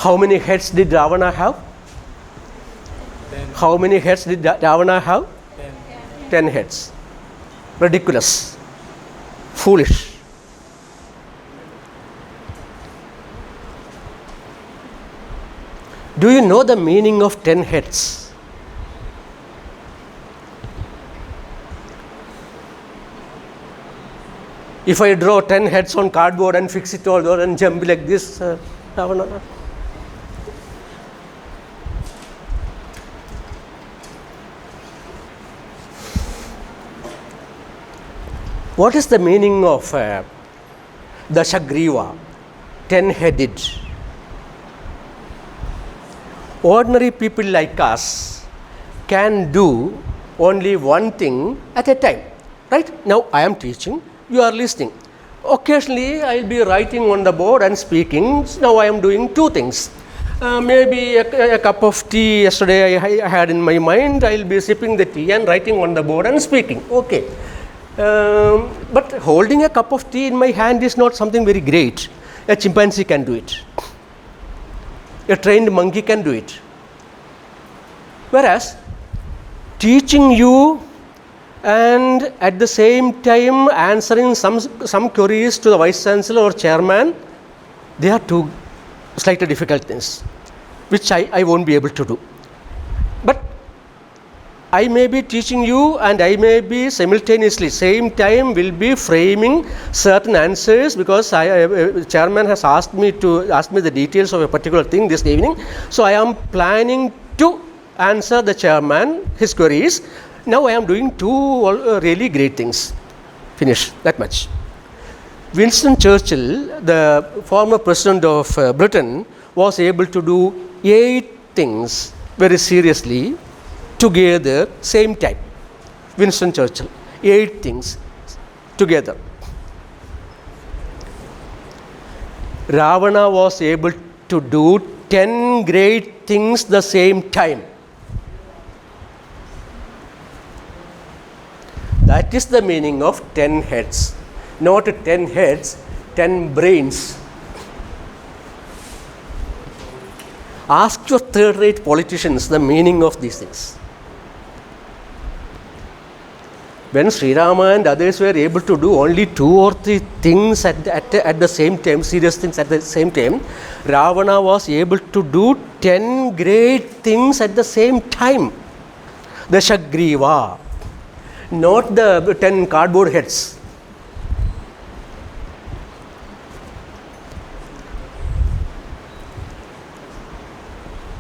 How many heads did Ravana have? 10. How many heads did Ravana have? 10. 10 heads. Ridiculous. Foolish. Do you know the meaning of 10 heads? If I draw 10 heads on cardboard and fix it all over and jump like this, Ravana. What is the meaning of Dashagriva, 10-headed? Ordinary people like us can do only one thing at a time. Right? Now I am teaching, you are listening. Occasionally I will be writing on the board and speaking. Now I am doing two things. Maybe a cup of tea yesterday I had in my mind. I will be sipping the tea and writing on the board and speaking. Okay. But holding a cup of tea in my hand is not something very great. A chimpanzee can do it. A trained monkey can do it. Whereas teaching you and at the same time answering some queries to the vice chancellor or chairman, they are two slightly difficult things, which I won't be able to do. But I may be teaching you and I may be simultaneously, same time will be framing certain answers, because chairman has asked me the details of a particular thing this evening. So I am planning to answer the chairman his queries. Now I am doing two really great things. Finish, that much. Winston Churchill, the former president of Britain, was able to do 8 things very seriously together, same time. Winston Churchill, 8 things together. Ravana was able to do 10 great things the same time. That is the meaning of 10 heads. Not 10 heads, 10 brains. Ask your third-rate politicians the meaning of these things. When Sri Rama and others were able to do only 2 or 3 things at the same time, serious things at the same time, Ravana was able to do 10 great things at the same time. The Shagriva, not the 10 cardboard heads.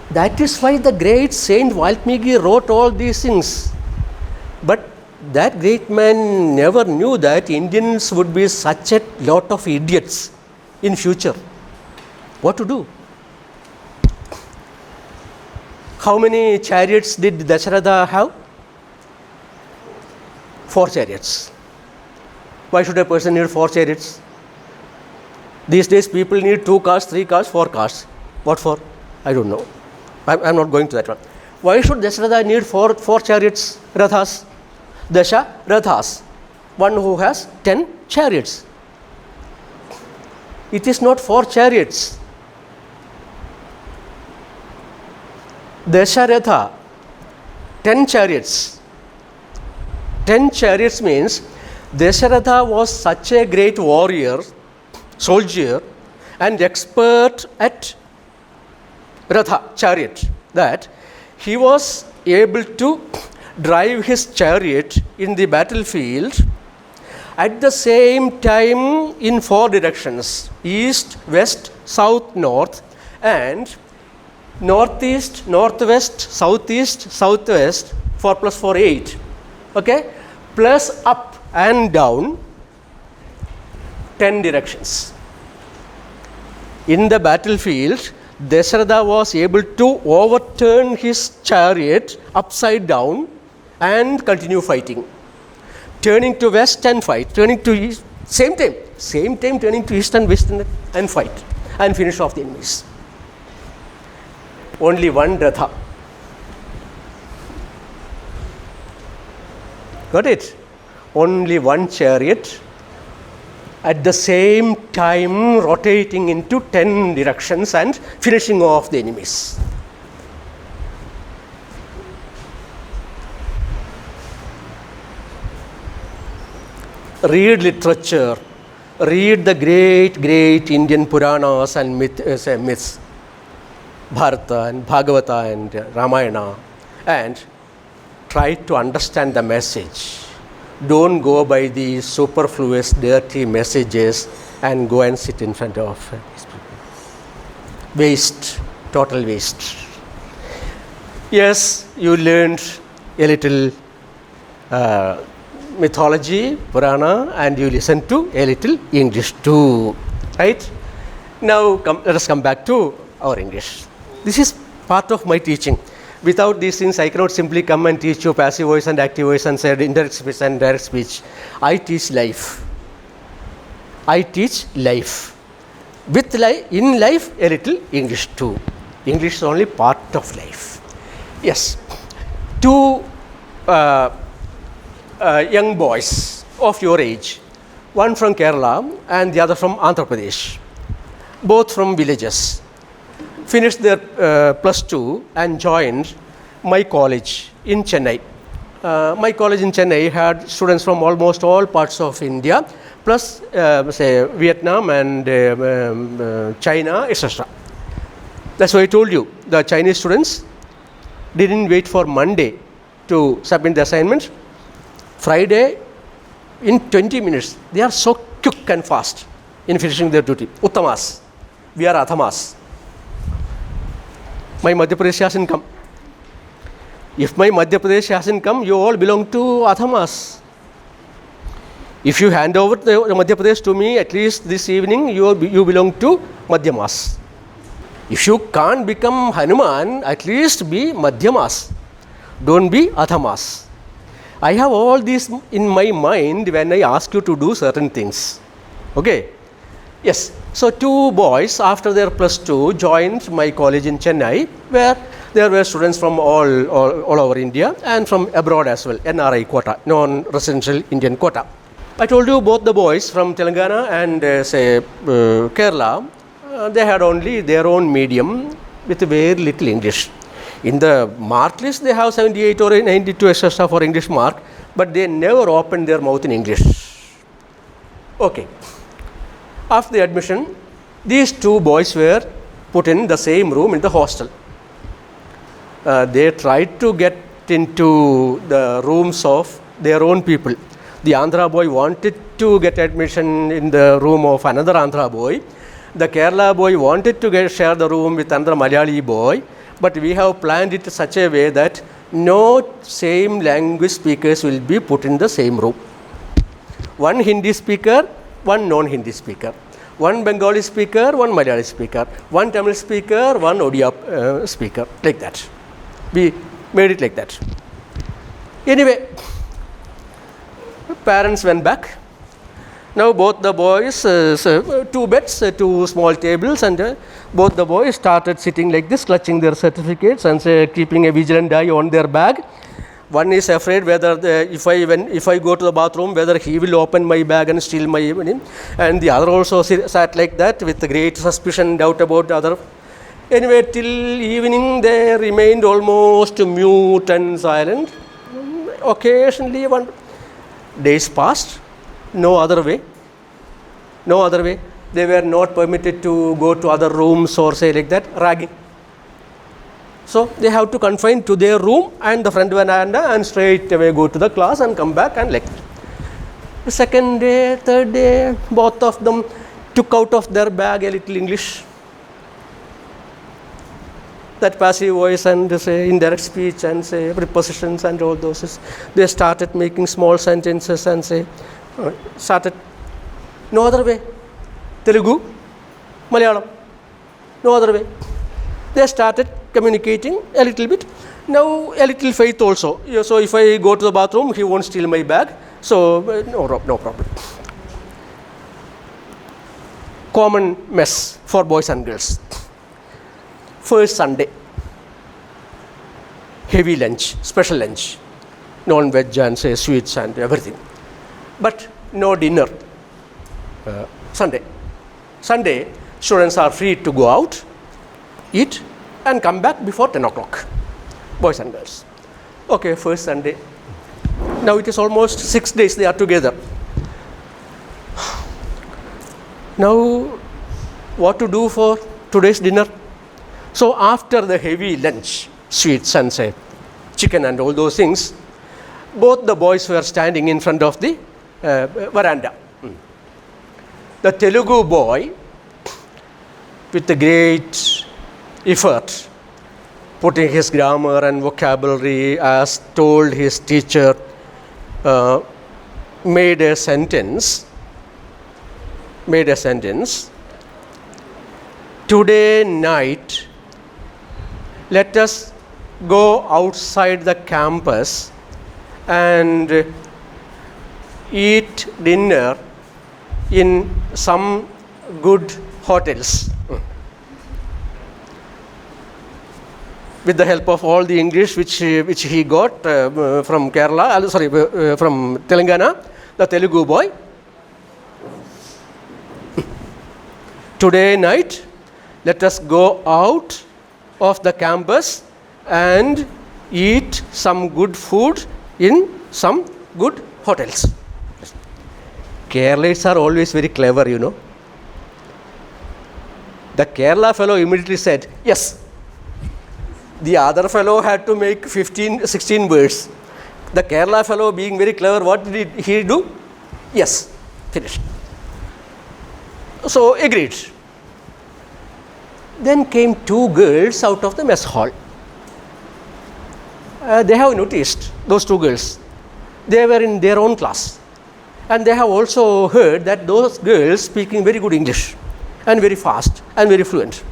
That is why the great Saint Valmiki wrote all these things. But that great man never knew that Indians would be such a lot of idiots in future. What to do? How many chariots did Dasharatha have? 4 chariots. Why should a person need 4 chariots? These days people need 2 cars, 3 cars, 4 cars. What for? I don't know. I'm not going to that one. Why should Dasharatha need 4 chariots, Rathas? Dasha Rathas. One who has 10 chariots. It is not 4 chariots. Dasharatha, 10 chariots. 10 chariots means Dasharatha was such a great warrior, soldier, and expert at Ratha, chariot, that he was able to drive his chariot in the battlefield at the same time in 4 directions: east, west, south, north, and northeast, northwest, southeast, southwest. 4 plus 4, 8. Okay? Plus up and down, 10 directions. In the battlefield, Dasharatha was able to overturn his chariot upside down and continue fighting. Turning to west and fight, turning to east, same time turning to east and west and fight and finish off the enemies. Only one Ratha. Got it? Only one chariot, at the same time rotating into 10 directions and finishing off the enemies. Read literature, read the great Indian Puranas and myths, Bharata and Bhagavata and Ramayana, and try to understand the message. Don't go by the superfluous, dirty messages and go and sit in front of these people. Waste, total waste. Yes, you learned a little mythology, Purana, and you listen to a little English too, right? Now let us come back to our English. This is part of my teaching. Without these things, I cannot simply come and teach you passive voice and active voice and say indirect speech and direct speech. I teach life. I teach life. With in life, a little English too. English is only part of life. Yes. Two young boys of your age, one from Kerala and the other from Andhra Pradesh, both from villages, finished their plus 2 and joined my college in Chennai. My college in Chennai had students from almost all parts of India, plus say Vietnam and China, etc. That's why I told you the Chinese students didn't wait for Monday to submit the assignments. Friday, in 20 minutes, they are so quick and fast in finishing their duty. Uttamas, we are Athamas. My Madhya Pradesh hasn't come. If my Madhya Pradesh hasn't come, you all belong to Athamas. If you hand over the Madhya Pradesh to me, at least this evening, you belong to Madhyamas. If you can't become Hanuman, at least be Madhyamas. Don't be Athamas. I have all this in my mind when I ask you to do certain things. Okay? Yes. So two boys, after their plus 2, joined my college in Chennai, where there were students from all over India and from abroad as well, NRI quota, non-residential Indian quota. I told you both the boys from Telangana and Kerala, they had only their own medium with very little English. In the mark list, they have 78 or 92 etc. for English mark, but they never opened their mouth in English. Okay. After the admission, these two boys were put in the same room in the hostel. They tried to get into the rooms of their own people. The Andhra boy wanted to get admission in the room of another Andhra boy. The Kerala boy wanted to share the room with another Malayali boy. But we have planned it such a way that no same language speakers will be put in the same room. One Hindi speaker, one non-Hindi speaker. One Bengali speaker, one Malayali speaker. One Tamil speaker, one Odia speaker. Like that. We made it like that. Anyway, parents went back. Now both the boys, 2 beds, 2 small tables, and both the boys started sitting like this, clutching their certificates and keeping a vigilant eye on their bag. One is afraid whether if I go to the bathroom, whether he will open my bag and steal my money. And the other also sat like that with great suspicion and doubt about the other. Anyway, till evening they remained almost mute and silent. Occasionally, days passed. No other way. They were not permitted to go to other rooms or say like that, ragging. So they have to confine to their room and the front veranda and straight away go to the class and come back and lecture. The second day, third day, both of them took out of their bag a little English. That passive voice and indirect speech and prepositions and all those. They started making small sentences and started. No other way. Telugu, Malayalam. No other way. They started communicating a little bit. Now a little faith also. So if I go to the bathroom, he won't steal my bag. So no problem. Common mess for boys and girls. First Sunday, heavy lunch, special lunch, non-veg and sweets and everything. But no dinner. Sunday. Sunday, students are free to go out, eat, and come back before 10 o'clock, boys and girls. Okay, first Sunday. Now it is almost 6 days they are together. Now, what to do for today's dinner? So after the heavy lunch, sweets and say chicken and all those things, both the boys were standing in front of the veranda. The Telugu boy, with a great effort, putting his grammar and vocabulary as told his teacher, made a sentence. Today night, let us go outside the campus and eat dinner in some good hotels. With the help of all the English which he got from Kerala, from Telangana, the Telugu boy. Today night, let us go out of the campus and eat some good food in some good hotels. Keralites are always very clever, you know. The Kerala fellow immediately said, yes. The other fellow had to make 16 words. The Kerala fellow, being very clever, what did he do? Yes, finished. So, agreed. Then came two girls out of the mess hall. They have noticed, those two girls, they were in their own class. And they have also heard that those girls speaking very good English and very fast and very fluent.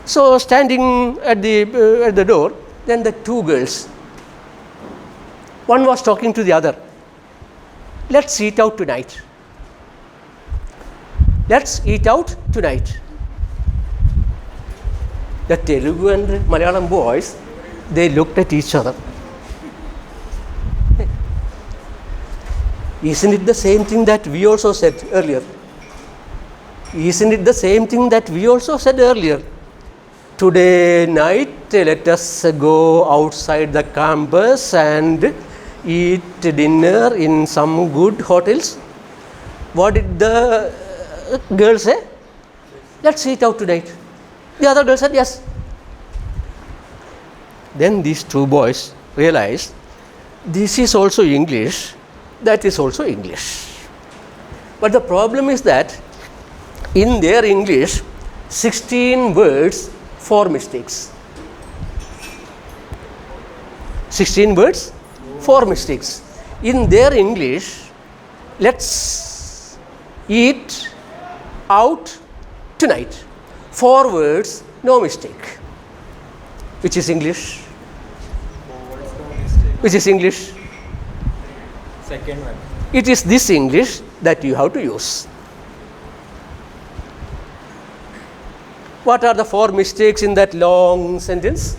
So standing at the door, then the two girls, one was talking to the other. Let's eat out tonight. Let's eat out tonight. The Telugu and Malayalam boys, they looked at each other. Isn't it the same thing that we also said earlier? Isn't it the same thing that we also said earlier? Today night, let us go outside the campus and eat dinner in some good hotels. What did the girl say? Let's eat out tonight. The other girl said yes. Then these two boys realized this is also English, that is also English. But the problem is that in their English, 16 words, 4 mistakes. 16 words, 4 mistakes. In their English, let's eat out tonight. 4 words, no mistake. Which is English? Which is English? Second one. It is this English that you have to use. What are the 4 mistakes in that long sentence?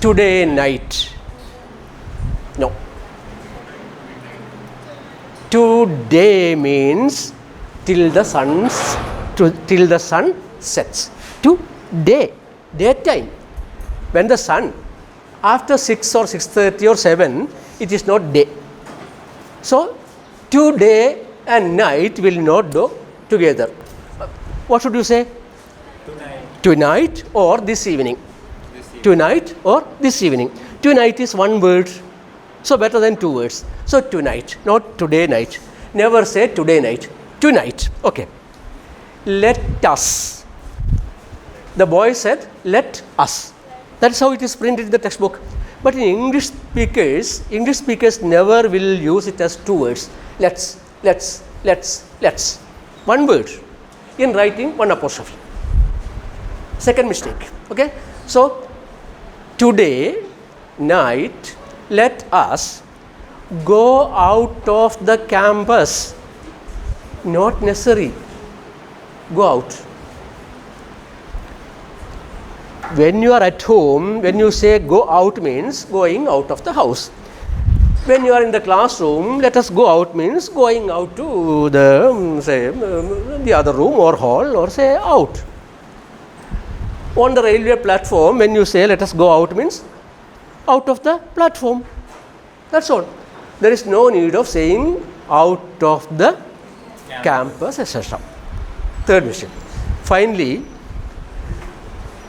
Today night. No. Today means till the sun sets. Today, daytime. When the sun, after 6 or 6:30 or 7, it is not day. So, today and night will not go together. What should you say? Tonight or this evening. Tonight or this evening. Tonight is 1 word, so better than 2 words. So tonight, not today night. Never say today night. Tonight. Okay. Let us. The boy said, let us. That's how it is printed in the textbook. But in English speakers never will use it as 2 words. Let's. 1 word. In writing, 1 apostrophe. Second mistake. Okay. So, today night, let us go out of the campus. Not necessary. Go out. When you are at home, when you say go out means going out of the house. When you are in the classroom, let us go out means going out to the, say, the other room or hall, or say out. On the railway platform, when you say let us go out means out of the platform. That's all. There is no need of saying out of the campus, etc. Third mission. Finally,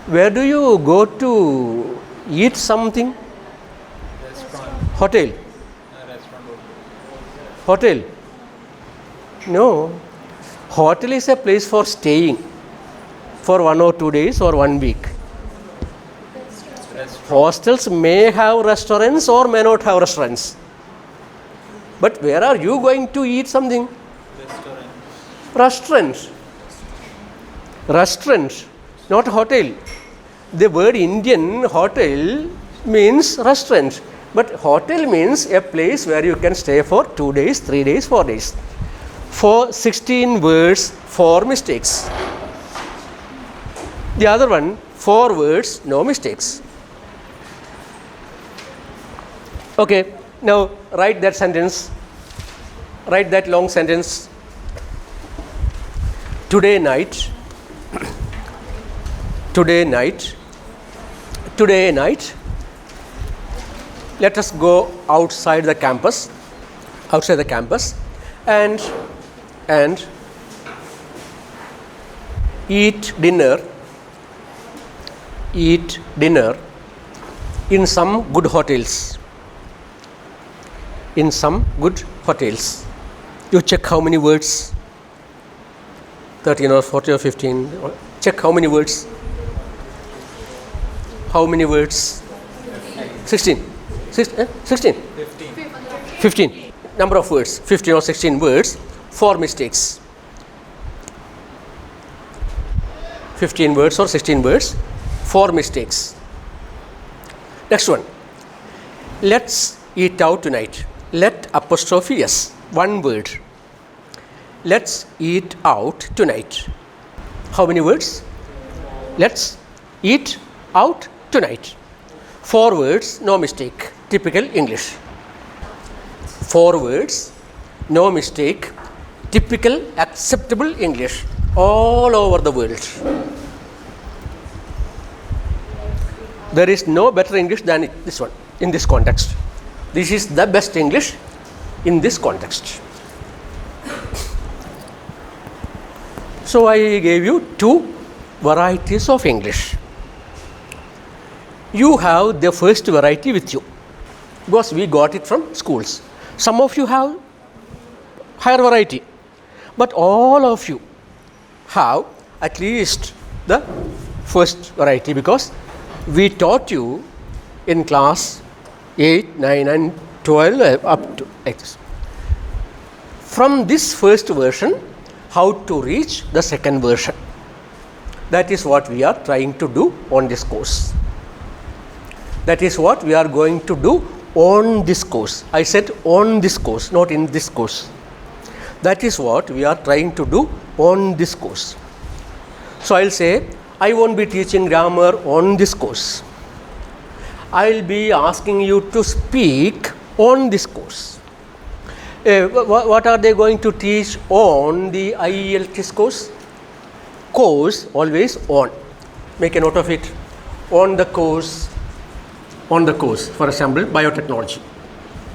where do you go to eat something? Restaurant. Hotel. Restaurant. Hotel. No. Hotel is a place for staying for 1 or 2 days or 1 week. Hostels may have restaurants or may not have restaurants. But where are you going to eat something? Restaurant. Restaurant, not hotel. The word Indian hotel means restaurant. But hotel means a place where you can stay for 2 days, 3 days, 4 days. For 16 words, 4 mistakes. The other one, 4 words, no mistakes. Okay, now write that sentence. Write that long sentence. Today night. Today night. Today night. Let us go outside the campus. Outside the campus, and eat dinner. Eat dinner in some good hotels. In some good hotels. You check how many words, 13 or 40 or 15. Check how many words. How many words? 16. 16. 15. Number of words, 15 or 16 words, 4 mistakes. 15 words or 16 words, 4 mistakes. Next one. Let's eat out tonight. Let apostrophe S. 1 word. Let's eat out tonight. How many words? Let's eat out tonight. 4 words, no mistake. Typical English. 4 words, no mistake. Typical acceptable English all over the world. There is no better English than this one in this context. This is the best English in this context. So I gave you 2 varieties of English. You have the first variety with you because we got it from schools. Some of you have higher variety, but all of you have at least the first variety because we taught you in class 8, 9 and 12 up to 8. From this first version, how to reach the second version. That is what we are trying to do on this course. That is what we are going to do on this course. I said on this course, not in this course. That is what we are trying to do on this course. So I'll say, I won't be teaching grammar on this course. I'll be asking you to speak on this course. What are they going to teach on the IELTS course? Course, always on. Make a note of it. On the course. On the course. For example, biotechnology.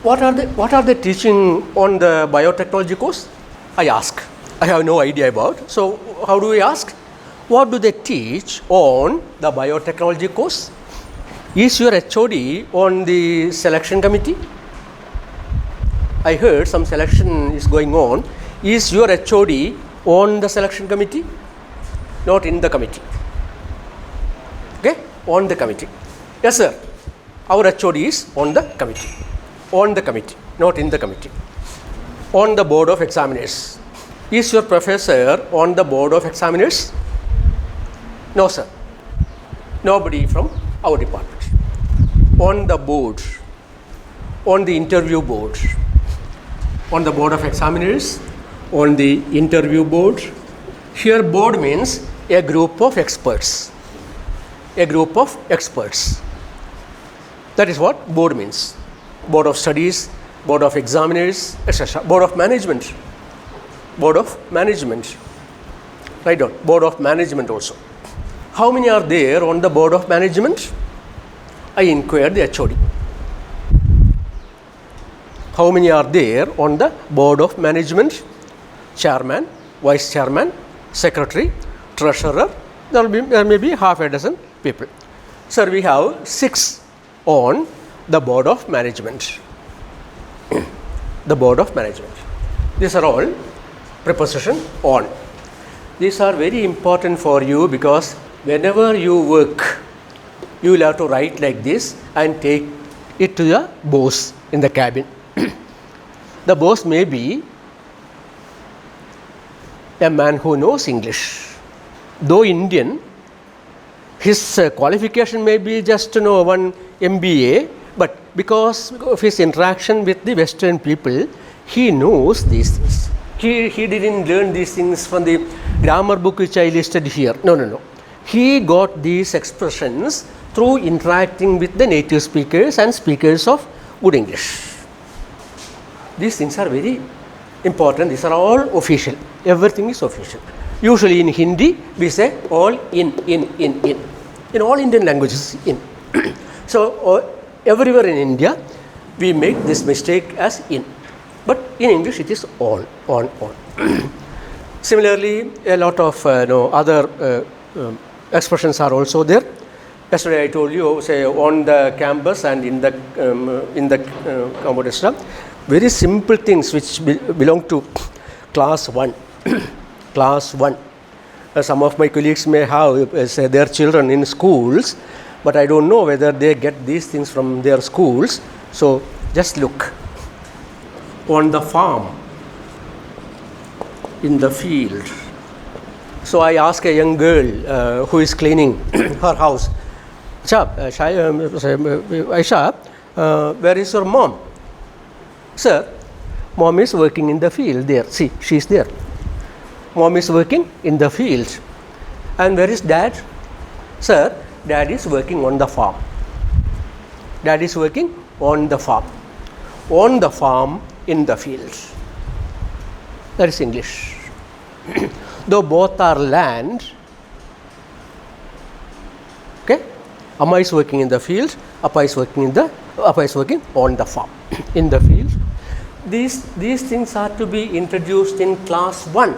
What are they teaching on the biotechnology course? I ask. I have no idea about. So how do we ask? What do they teach on the biotechnology course? Is your HOD on the selection committee? I heard some selection is going on. Is your HOD on the selection committee? Not in the committee. Okay? On the committee. Yes, sir. Our HOD is on the committee. On the committee, not in the committee. On the board of examiners. Is your professor on the board of examiners? No, sir. Nobody from our department. On the board. On the interview board. On the board of examiners. On the interview board. Here board means a group of experts. A group of experts. That is what board means. Board of studies, board of examiners, etc. Board of management. Board of management. Write down. Board of management also. How many are there on the board of management? I inquired the HOD. How many are there on the board of management? Chairman, vice chairman, secretary, treasurer. There may be half a dozen people. Sir, we have 6 on the board of management. The board of management. These are all preposition on. These are very important for you because whenever you work, you will have to write like this and take it to the boss in the cabin. The boss may be a man who knows English. Though Indian, his qualification may be just one MBA, but because of his interaction with the Western people, he knows these things. He didn't learn these things from the grammar book which I listed here. No. He got these expressions through interacting with the native speakers and speakers of good English. These things are very important. These are all official. Everything is official. Usually in Hindi, we say all in. In all Indian languages, in. So, everywhere in India, we make this mistake as in. But in English, it is all, on. Similarly, a lot of other expressions are also there. Yesterday I told you, say on the campus and in the computer stuff, very simple things which belong to class 1. Class 1. Some of my colleagues may have their children in schools, but I don't know whether they get these things from their schools. So just look. On the farm, in the field. So I ask a young girl who is cleaning her house, Aisha, where is your mom? Sir, mom is working in the field there. See, she is there. Mom is working in the field. And where is dad? Sir, dad is working on the farm. Dad is working on the farm. On the farm, in the field. That is English. Though both are land, okay, Amma is working in the field, Appa is working on the farm, in the field. These things are to be introduced in class 1.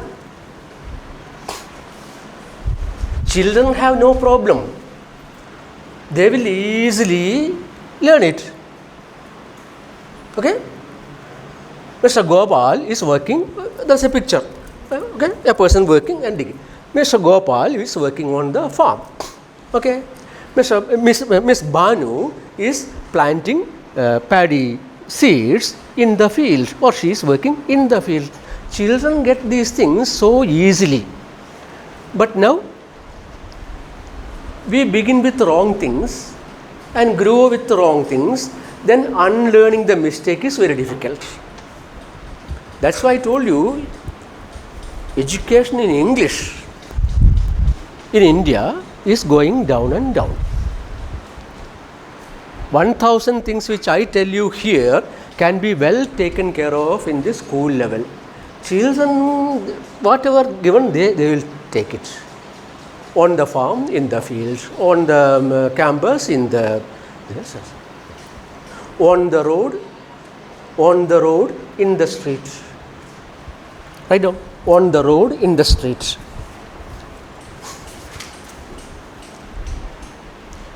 Children have no problem. They will easily learn it. Okay? Mr. Gopal is working, there's a picture, okay, a person working and digging. Mr. Gopal is working on the farm, okay. Miss Banu is planting paddy seeds in the field, or she is working in the field. Children get these things so easily. But now, we begin with wrong things and grow with wrong things, then unlearning the mistake is very difficult. That's why I told you, education in English in India is going down and down. 1,000 things which I tell you here can be well taken care of in the school level. Children, whatever given, they will take it. On the farm, in the field, on the campus, in the, yes, on the road, in the street. Write down, on the road, in the street.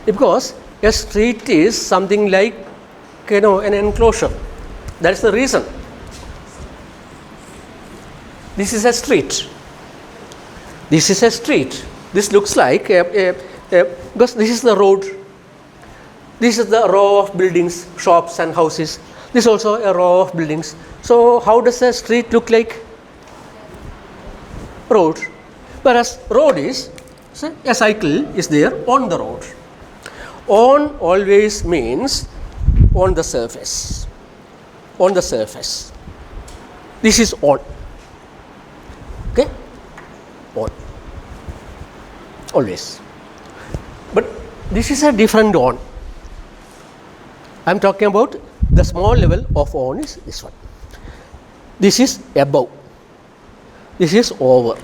Because a street is something like, an enclosure. That's the reason. This is a street. This is a street. This looks like because this is the road. This is the row of buildings, shops and houses. This is also a row of buildings. So how does a street look like? Road. Whereas road is, say, a cycle is there on the road. On always means on the surface. On the surface. This is on. Okay? On. Always. But this is a different on. I am talking about The small level of on is this one. This is above. This is over.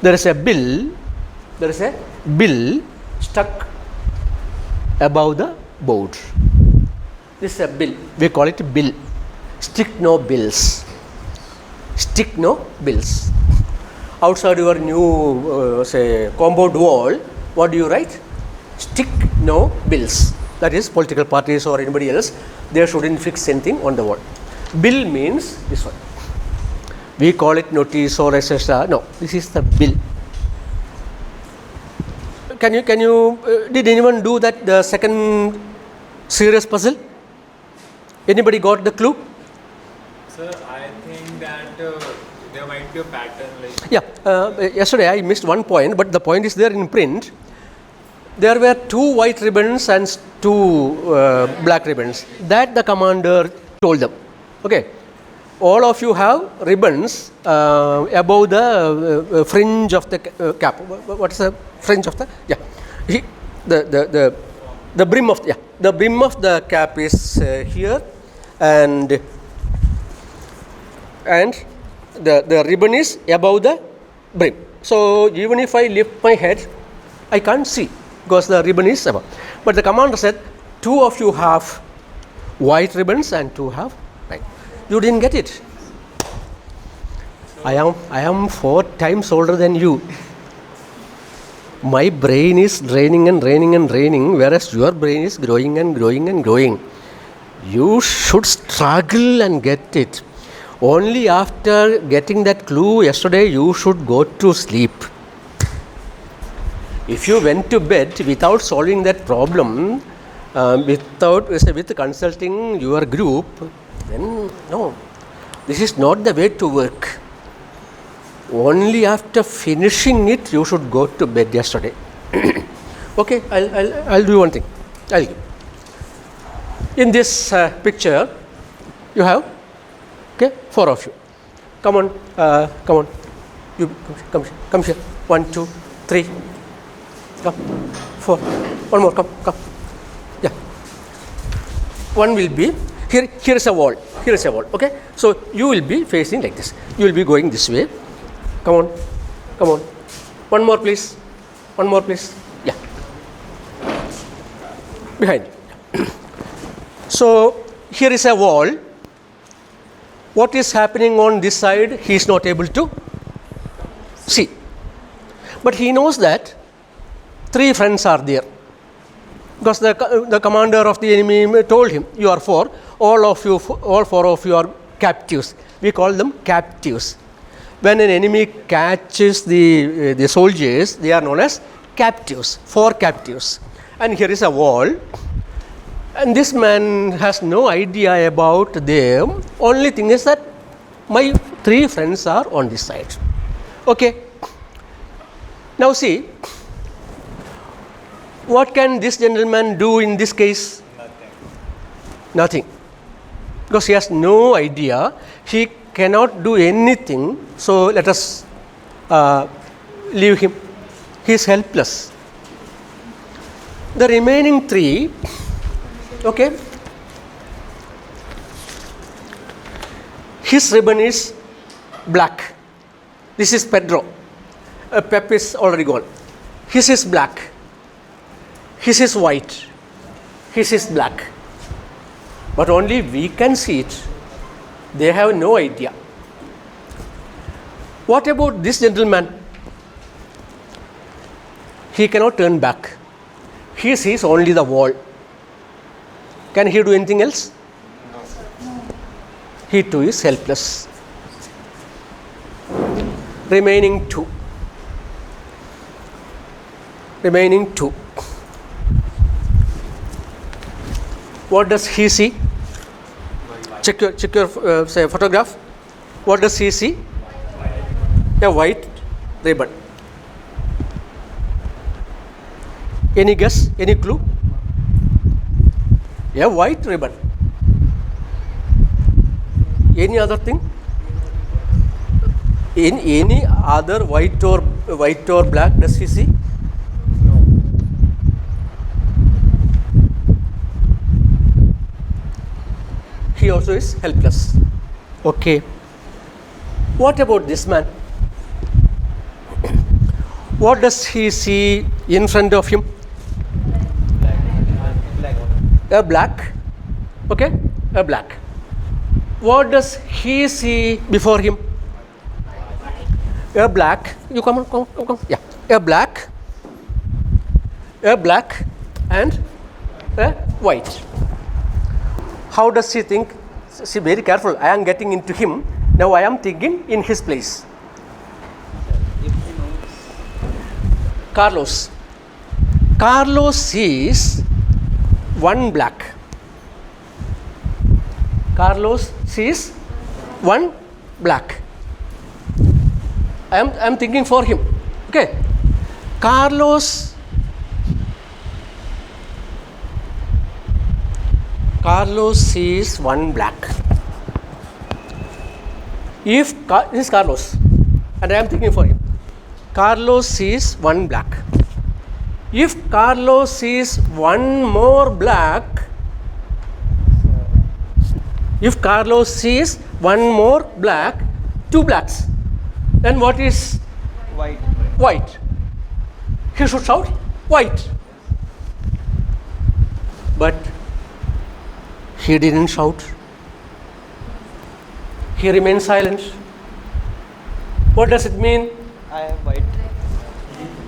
There is a bill. There is a bill stuck above the board. This is a bill. We call it bill. Stick no bills. Stick no bills. Outside your new say compound wall, what do you write? Stick no bills. That is political parties or anybody else, they shouldn't fix anything on the wall. Bill means this one. We call it notice or etc. No, this is the bill. Can you did anyone do that the second serious puzzle? Anybody got the clue? Sir, I think that there might be a pattern like. Yeah, yesterday I missed one point, but the point is there in print. There were 2 white ribbons and 2 black ribbons. That the commander told them. Okay, all of you have ribbons above the fringe of the cap. What is the fringe of the? Yeah, the brim of the brim of the cap is here, and the ribbon is above the brim. So even if I lift my head, I can't see because the ribbon is above. But the commander said, 2 of you have white ribbons and 2 have black. You didn't get it. I am 4 times older than you. My brain is draining and draining and draining, whereas your brain is growing and growing and growing. You should struggle and get it. Only after getting that clue yesterday, you should go to sleep. If you went to bed without solving that problem, with consulting your group, then no, this is not the way to work. Only after finishing it, you should go to bed yesterday. Okay, I'll do one thing. In this picture, you have 4 of you. Come on. You come here. 1, 2, 3. Come. 4. One more. Come. Yeah. One will be here. Here is a wall. Okay. So you will be facing like this. You will be going this way. Come on. One more, please. Yeah. Behind. So here is a wall. What is happening on this side, he is not able to see. But he knows that 3 friends are there. Because the commander of the enemy told him, you are 4, all 4 of you are captives. We call them captives. When an enemy catches the soldiers, they are known as captives, 4 captives. And here is a wall. And this man has no idea about them. Only thing is that my 3 friends are on this side. Okay. Now see, what can this gentleman do in this case? Nothing. Because he has no idea. He cannot do anything. So let us leave him. He is helpless. The remaining 3, okay, his ribbon is black. This is Pedro. Pep is already gone. His is black. His is white. His is black. But only we can see it. They have no idea. What about this gentleman? He cannot turn back. He sees only the wall. Can he do anything else? No. He too is helpless. Remaining two. What does he see? Check your say photograph. What does he see? A white ribbon. Any guess? Any clue? A white ribbon. Any other thing? In any other white or black does he see? he also is helpless. Okay. What about this man? What does he see in front of him? A black. Okay, a black. What does he see before him? A black. You come on, come. Yeah, a black and a white. How does he think? See, very careful. I am getting into him. Now I am thinking in his place. Carlos. Carlos sees one black. Carlos sees one black. I am thinking for him. Okay. Carlos sees one black. This is Carlos, and I am thinking for him. Carlos sees one black. If Carlos sees one more black, two blacks, then what is white? He should shout white. But he didn't shout. He remained silent. What does it mean? I have white.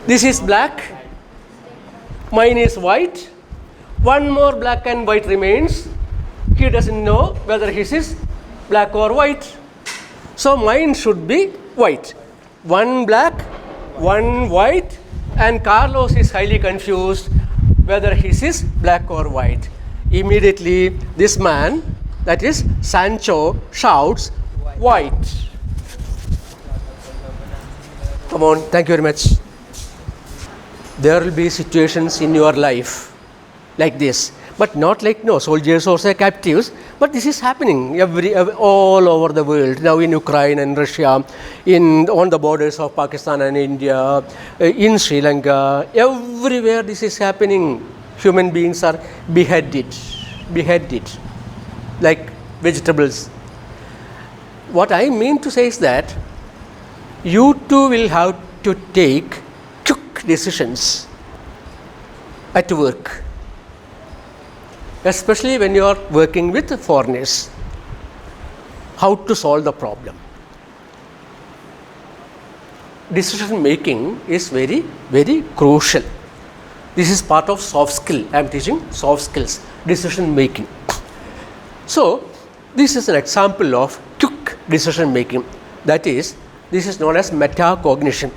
This is black. Mine is white. One more black and white remains. He doesn't know whether his is black or white. So mine should be white. One black, one white, and Carlos is highly confused whether his is black or white. Immediately, this man, that is Sancho, shouts, white. Come on, thank you very much. There will be situations in your life like this, but not like soldiers or say captives, but this is happening all over the world. Now in Ukraine and Russia, on the borders of Pakistan and India, in Sri Lanka, everywhere this is happening. Human beings are beheaded like vegetables. What I mean to say is that you too will have to take quick decisions at work, especially when you are working with foreigners. How to solve the problem. Decision making is very, very crucial. This is part of soft skill. I am teaching soft skills, decision making. So, this is an example of quick decision making. That is, this is known as metacognition.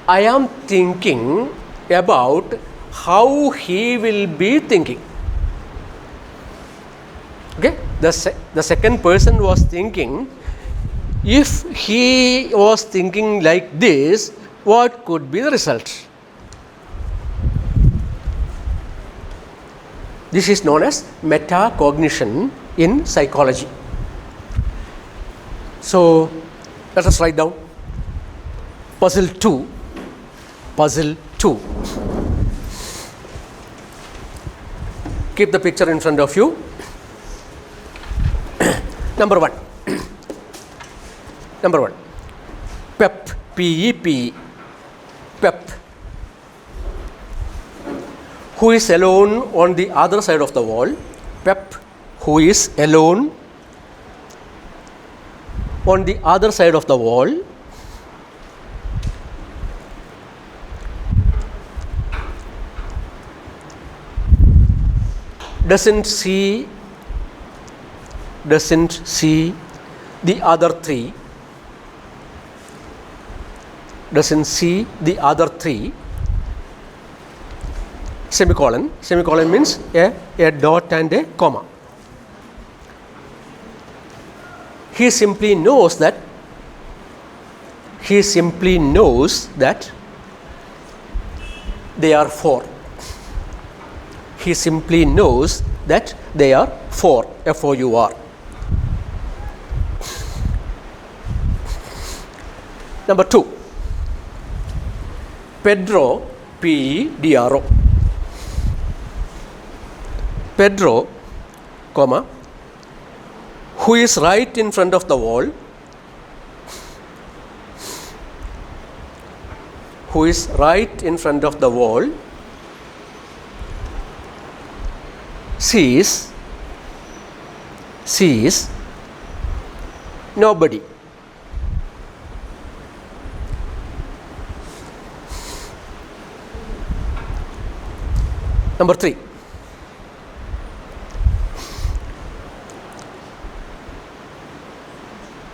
I am thinking about how he will be thinking. Okay? The second person was thinking, if he was thinking like this, what could be the result? This is known as metacognition in psychology. So, let us write down puzzle 2. Keep the picture in front of you. Number 1. PEP, P-E-P, PEP. Who is alone on the other side of the wall? PEP, who is alone on the other side of the wall. Doesn't see the other three. Doesn't see the other three. Semicolon. Semicolon means a dot and a comma. He simply knows that they are 4. He simply knows that they are 4, F-O-U-R. Number 2. Pedro, P-E-D-R-O. Pedro comma, who is right in front of the wall, who is right in front of the wall, sees nobody. Number 3.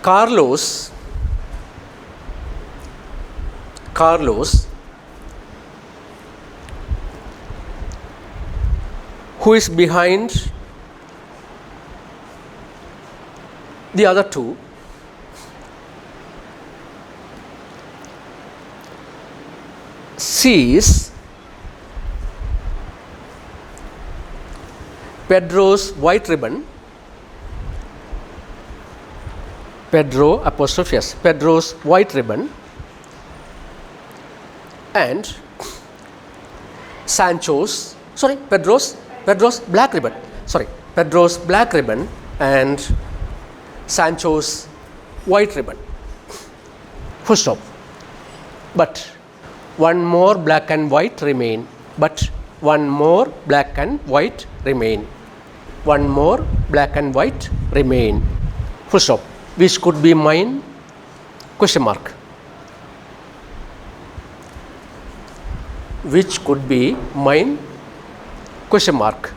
Carlos, who is behind the other two, sees Pedro's white ribbon, Pedro's white ribbon, and Pedro's black ribbon, Pedro's black ribbon and Sancho's white ribbon. Full stop. But one more black and white remain. Full stop. Which could be mine? Question mark. Which could be mine? Question mark.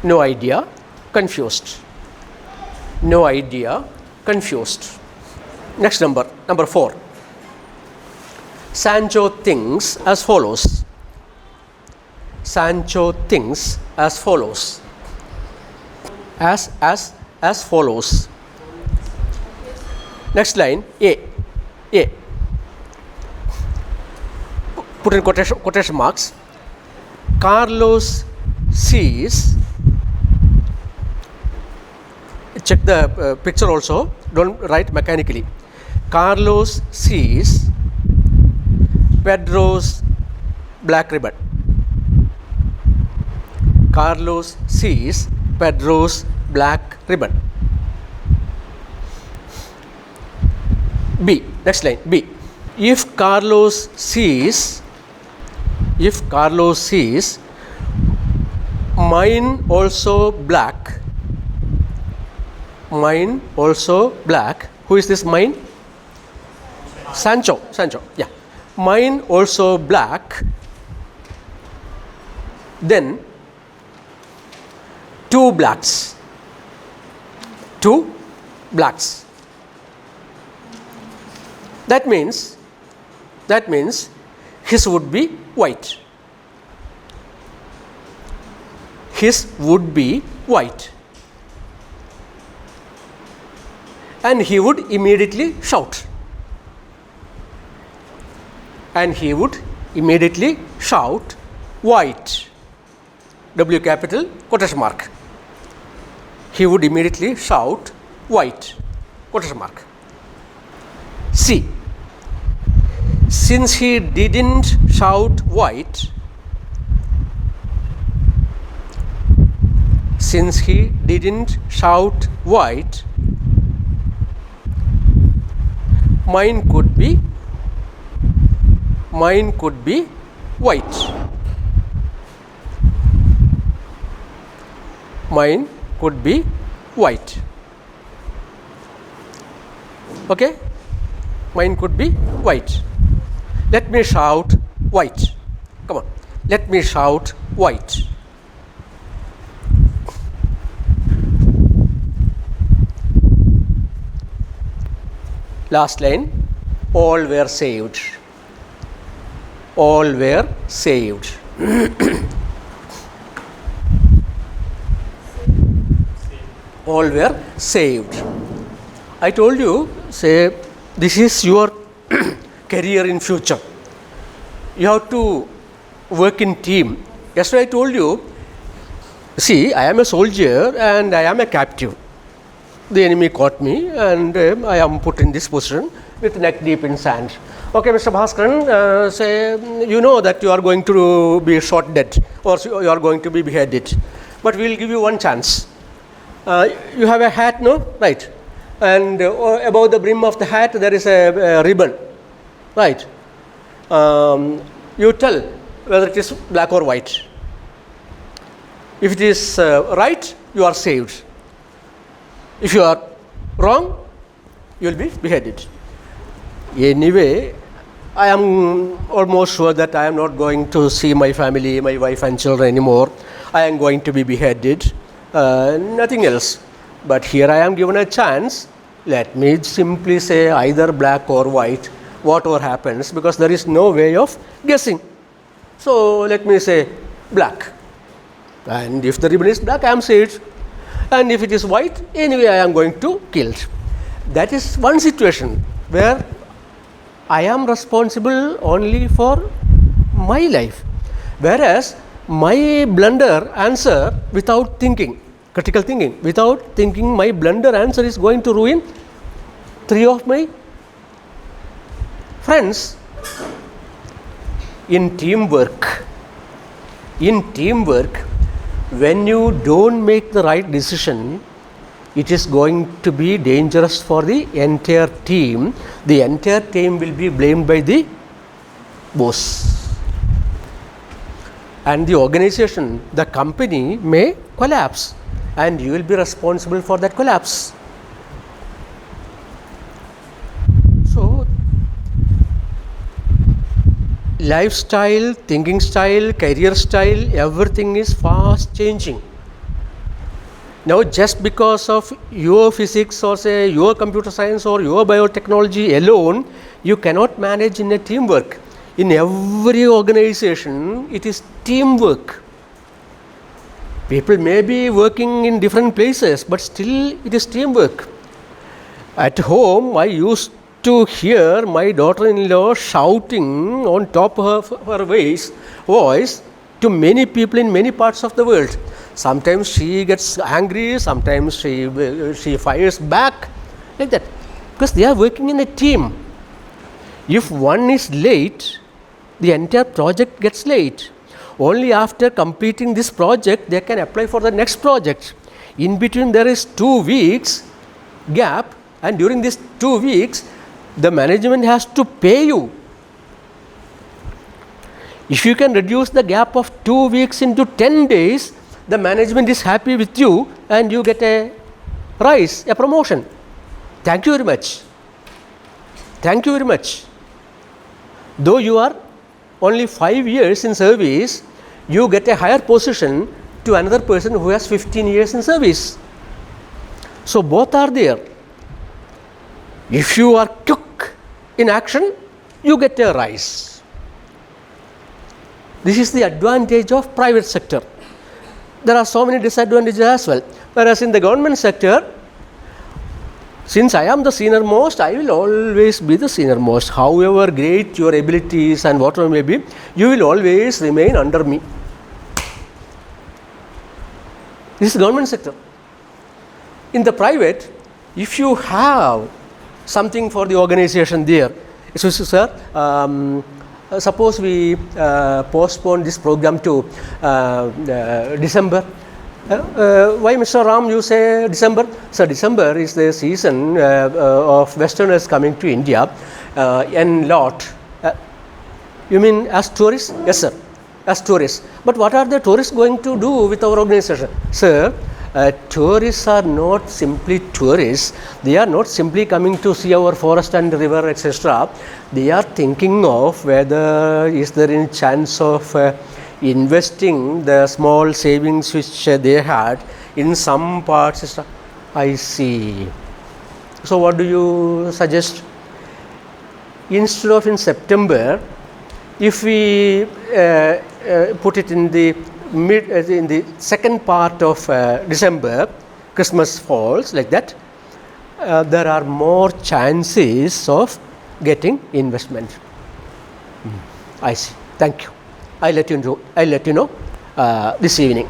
No idea. Confused. Next number 4. Sancho thinks as follows. As follows. Next line, A. Put in quotation marks. Carlos sees. Check the picture also. Don't write mechanically. Carlos sees Pedro's black ribbon. Carlos sees Pedro's black ribbon. B. Next line, B. If Carlos sees mine also black. Who is this mine? Sancho. Yeah. Mine also black. Then two blacks. That means his would be white. And he would immediately shout. White. W capital quotation mark. He would immediately shout white. Quotation mark. C. Since he didn't shout white, mine could be white. Okay? Mine could be white. Let me shout white. Come on. Let me shout white. Last line. All were saved. All were saved. All were saved. I told you, say, this is your career in future. You have to work in team. Yesterday I told you, see, I am a soldier and I am a captive. The enemy caught me and I am put in this position with neck deep in sand. Okay, Mr. Bhaskaran, say, you know that you are going to be shot dead or you are going to be beheaded. But we will give you one chance. You have a hat, no? Right. And above the brim of the hat, there is a ribbon. Right. You tell whether it is black or white. If it is right, you are saved. If you are wrong, you will be beheaded. Anyway, I am almost sure that I am not going to see my family, my wife and children anymore. I am going to be beheaded, nothing else. But here I am given a chance. Let me simply say either black or white, whatever happens, because there is no way of guessing. So let me say black. And if the ribbon is black, I am saved. And if it is white, anyway I am going to killed. That is one situation where I am responsible only for my life. Whereas my blunder answer without thinking, critical thinking, without thinking, my blunder answer is going to ruin 3 of my friends. In teamwork, when you don't make the right decision, it is going to be dangerous for the entire team. The entire team will be blamed by the boss. And the organization, the company may collapse, and you will be responsible for that collapse. So, lifestyle, thinking style, career style, everything is fast changing. Now, just because of your physics or say your computer science or your biotechnology alone, you cannot manage in a teamwork. In every organization, it is teamwork. People may be working in different places, but still it is teamwork. At home, I used to hear my daughter-in-law shouting on top of her voice to many people in many parts of the world. Sometimes she gets angry, sometimes she fires back, like that, because they are working in a team. If one is late, the entire project gets late. Only after completing this project, they can apply for the next project. In between, there is 2 weeks gap, and during these 2 weeks, the management has to pay you. If you can reduce the gap of 2 weeks into 10 days, the management is happy with you and you get a rise, a promotion. Thank you very much. Thank you very much. Though you are only 5 years in service, you get a higher position to another person who has 15 years in service. So both are there. If you are quick in action, you get a rise. This is the advantage of private sector. There are so many disadvantages as well. Whereas in the government sector, since I am the senior most, I will always be the senior most. However great your abilities and whatever may be, you will always remain under me. This is government sector. In the private, if you have something for the organization there, excuse me, sir, suppose we postpone this program to December. Why, Mr. Ram, you say December? So, December is the season of Westerners coming to India en lot. You mean as tourists? Yes, sir, as tourists. But what are the tourists going to do with our organization? Sir, tourists are not simply tourists. They are not simply coming to see our forest and river, etc. They are thinking of whether is there any chance of investing the small savings which they had in some parts, etc. I see. So what do you suggest? Instead of in September, if we put it in the in the second part of December, Christmas falls like that, there are more chances of getting investment. I see. Thank you. I'll let you know this evening.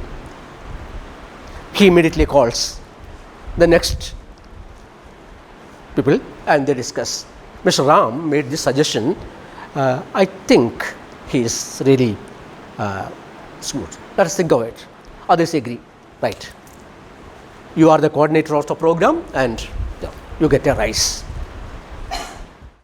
He immediately calls the next people and they discuss. Mr. Ram made this suggestion. I think he is really smooth. Let us think of it. Others agree. Right. you are the coordinator of the program and you get a rise.